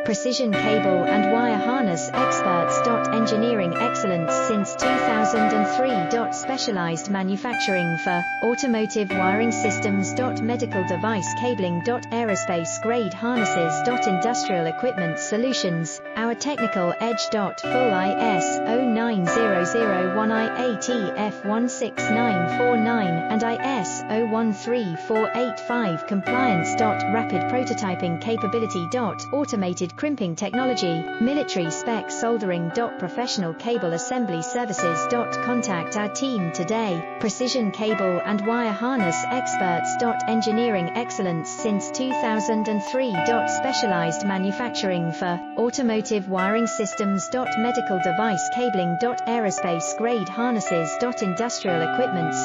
Precision cable and wire harness experts. Engineering excellence since 2003. Specialized manufacturing for automotive wiring systems. Medical device cabling. Aerospace grade harnesses. Industrial equipment solutions. Our technical edge. Full IS 09001 IATF 16949 and IS 013485 compliance. Rapid prototyping capability. Automated crimping technology. Military spec soldering. Professional cable assembly services. Contact our team today. Precision cable and wire harness experts. Engineering excellence since 2003. Specialized manufacturing for automotive wiring systems. Medical device cabling. Aerospace grade harnesses. Industrial equipment